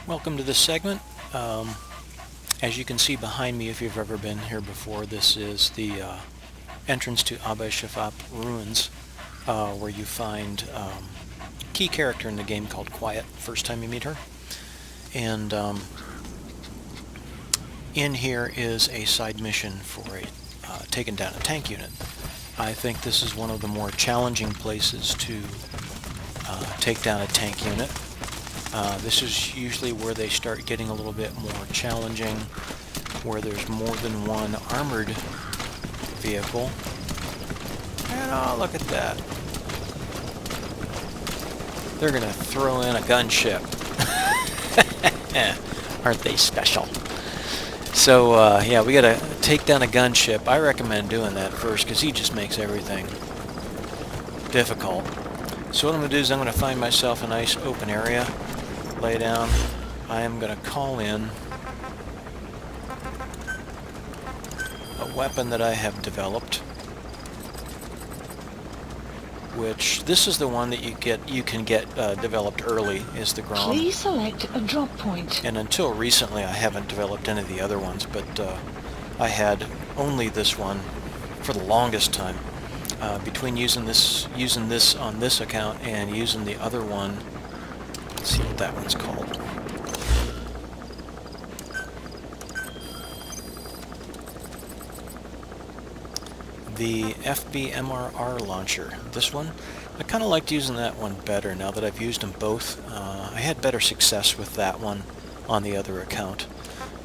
Welcome to this segment. As you can see behind me, if you've ever been here before, this is the entrance to Abba Shafap Ruins, where you find a key character in the game called Quiet, first time you meet her. And in here is a side mission for taking down a tank unit. I think this is one of the more challenging places to take down a tank unit. This is usually where they start getting a little bit more challenging, where there's more than one armored vehicle. And oh, look at that. They're going to throw in a gunship. Aren't they special? So, yeah, we got to take down a gunship. I recommend doing that first because he just makes everything difficult. So what I'm going to do is I'm going to find myself a nice open area, lay down. I am going to call in a weapon that I have developed, which this is the one that you can get developed early, is the Grom. Please select a drop point. And until recently I haven't developed any of the other ones, but I had only this one for the longest time. Between using this on this account and using the other one, let's see what that one's called. The FBMRR launcher. This one, I kind of liked using that one better now that I've used them both. I had better success with that one on the other account.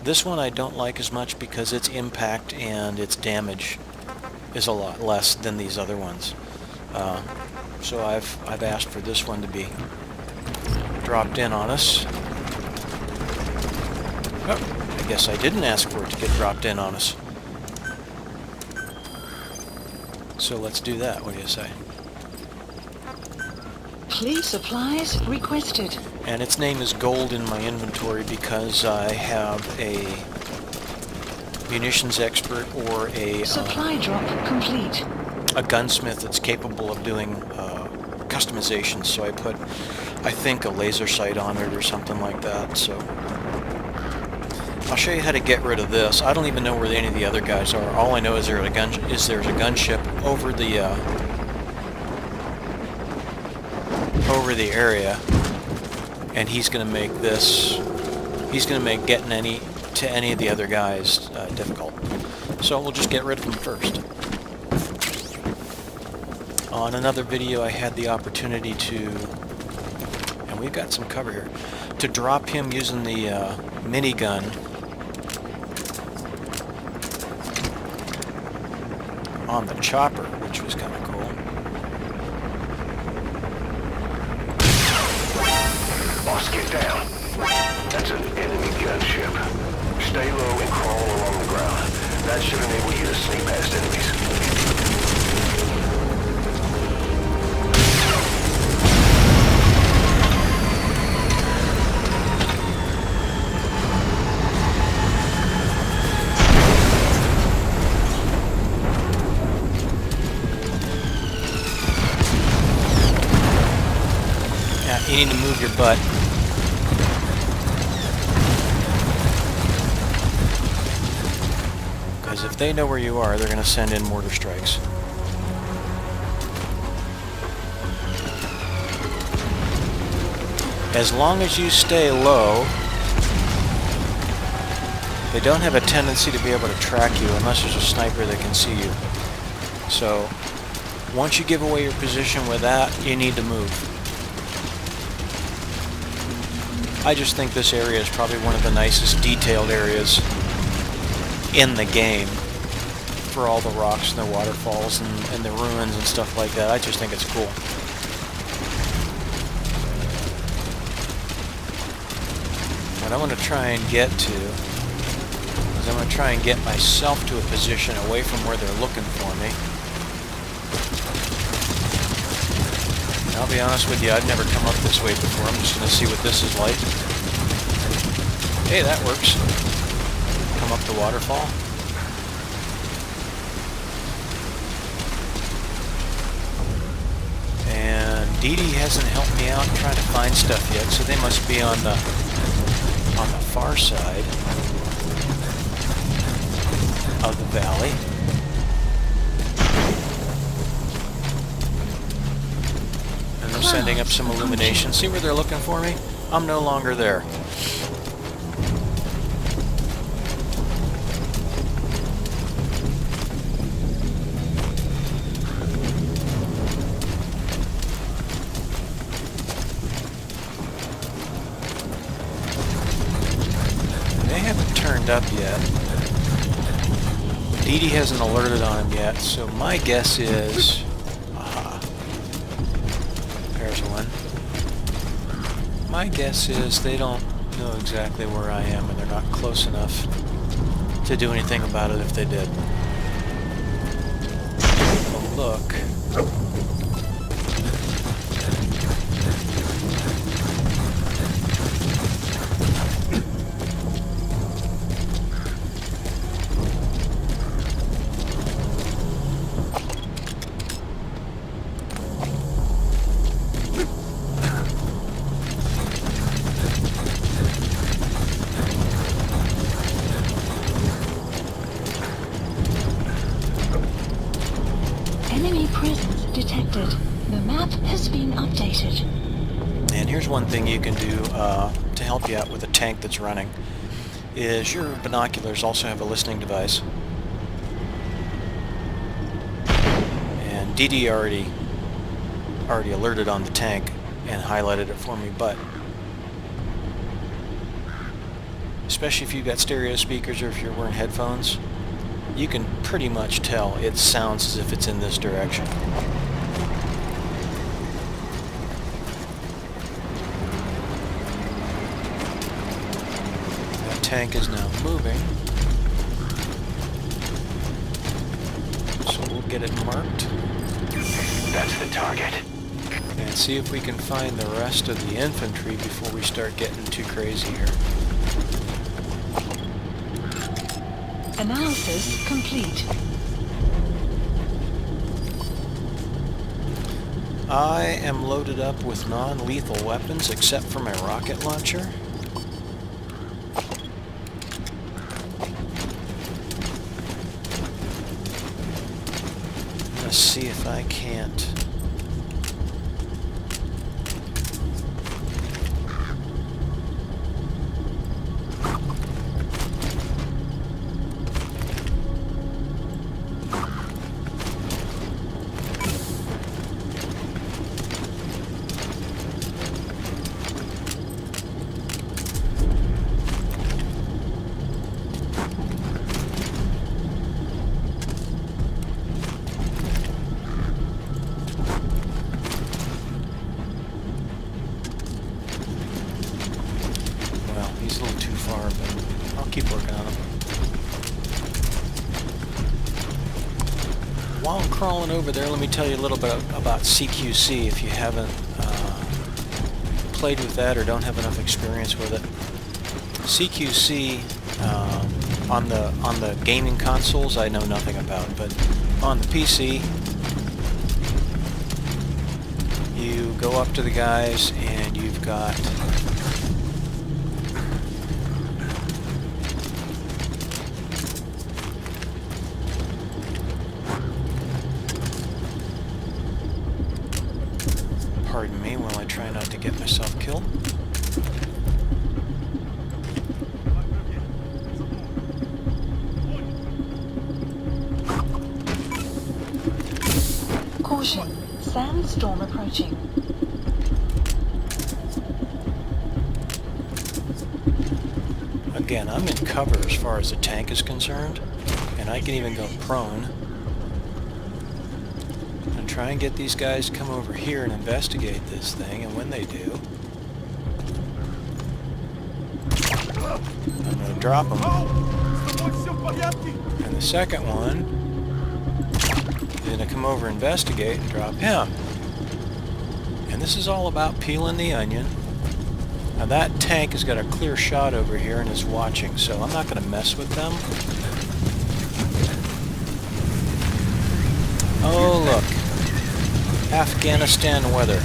This one I don't like as much because its impact and its damage is a lot less than these other ones. So I've asked for this one to be dropped in on us. Oh, I guess I didn't ask for it to get dropped in on us. So let's do that. What do you say? Please supplies requested. And its name is gold in my inventory because I have a munitions expert or a Supply drop complete. a gunsmith that's capable of doing customization. So I put, I think, a laser sight on it or something like that. So I'll show you how to get rid of this. I don't even know where any of the other guys are. All I know is there's a gunship over the area, and he's going to make this. He's going to make getting to any of the other guys difficult. So we'll just get rid of him first. On another video, I had the opportunity to, and we've got some cover here, to drop him using the minigun on the chopper, which was kind of cool. Boss, get down. That's an enemy gunship. Stay low and crawl along the ground. That should enable you to sneak past enemies. You need to move your butt. Because if they know where you are, they're going to send in mortar strikes. As long as you stay low, they don't have a tendency to be able to track you unless there's a sniper that can see you. So, once you give away your position with that, you need to move. I just think this area is probably one of the nicest detailed areas in the game for all the rocks and the waterfalls and the ruins and stuff like that. I just think it's cool. What I want to try and get to is I'm going to try and get myself to a position away from where they're looking for me. I'll be honest with you, I've never come up this way before. I'm just going to see what this is like. Hey, that works. Come up the waterfall. And Dee Dee hasn't helped me out trying to find stuff yet, so they must be on the far side of the valley. And they're sending up some illumination. See where they're looking for me? I'm no longer there. Turned up yet. Dee Dee hasn't alerted on him yet, so my guess is... Aha. There's one. My guess is they don't know exactly where I am, and they're not close enough to do anything about it if they did. Oh, look. Enemy presence detected. The map has been updated. And here's one thing you can do to help you out with a tank that's running, is your binoculars also have a listening device. And Dee Dee already alerted on the tank and highlighted it for me, but especially if you've got stereo speakers or if you're wearing headphones, you can pretty much tell it sounds as if it's in this direction. That tank is now moving, so we'll get it marked. That's the target. And see if we can find the rest of the infantry before we start getting too crazy here. Analysis complete. I am loaded up with non-lethal weapons except for my rocket launcher. Let's see if I can't. He's a little too far, but I'll keep working on him. While I'm crawling over there, let me tell you a little bit about CQC if you haven't played with that or don't have enough experience with it. CQC on the gaming consoles I know nothing about, but on the PC you go up to the guys and you've got pardon me while I try not to get myself killed. Caution. Sandstorm approaching. Again, I'm in cover as far as the tank is concerned, and I can even go prone and try and get these guys to come over here and investigate this thing, and when they do, I'm going to drop them. And the second one is going to come over, investigate, and drop him. And this is all about peeling the onion. Now that tank has got a clear shot over here and is watching, so I'm not going to mess with them. Oh look, Afghanistan weather.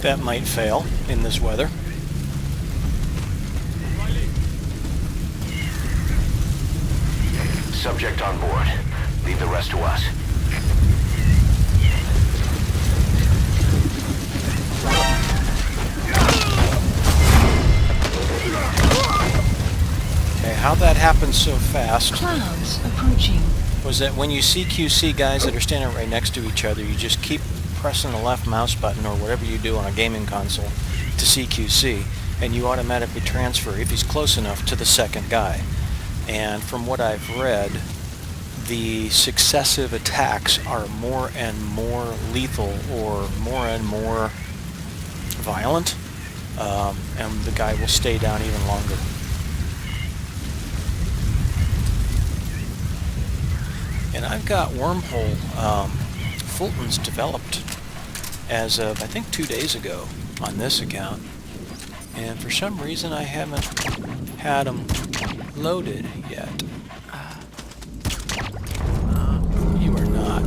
that might fail in this weather. Subject on board. Leave the rest to us. Okay, how that happened so fast Clouds approaching. was that when you CQC guys that are standing right next to each other, you just keep pressing the left mouse button or whatever you do on a gaming console to CQC, and you automatically transfer, if he's close enough, to the second guy. And from what I've read, the successive attacks are more and more lethal or more and more violent, and the guy will stay down even longer. And I've got Wormhole Fulton's developed as of, I think, 2 days ago on this account. And for some reason I haven't had them loaded yet. You are not.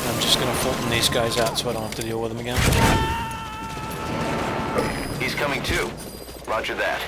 I'm just going to Fulton these guys out so I don't have to deal with them again. He's coming too. Roger that.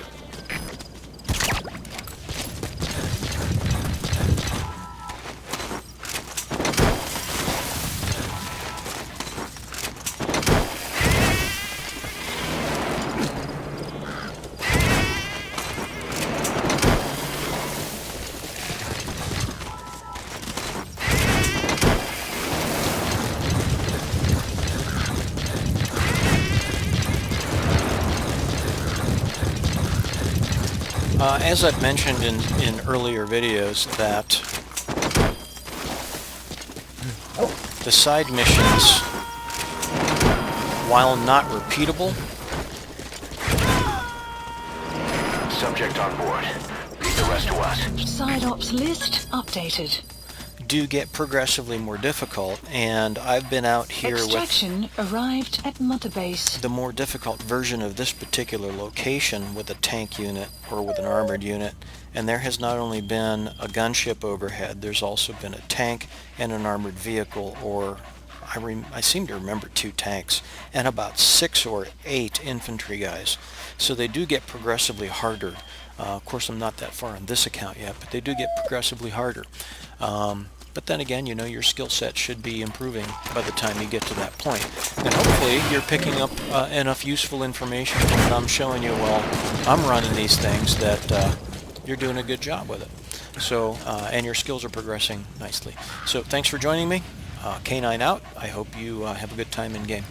As I've mentioned in earlier videos, that the side missions, while not repeatable, Subject on board. Leave the rest to us. Side ops list updated. do get progressively more difficult, and I've been out here with Extraction arrived at Mother Base. the more difficult version of this particular location with a tank unit or with an armored unit, and there has not only been a gunship overhead, there's also been a tank and an armored vehicle, or I seem to remember 2 tanks, and about 6 or 8 infantry guys. So they do get progressively harder. Of course, I'm not that far on this account yet, but they do get progressively harder. But then again, you know, your skill set should be improving by the time you get to that point. And hopefully you're picking up enough useful information from what I'm showing you while I'm running these things that you're doing a good job with it. So, and your skills are progressing nicely. So thanks for joining me. K9 out. I hope you have a good time in game.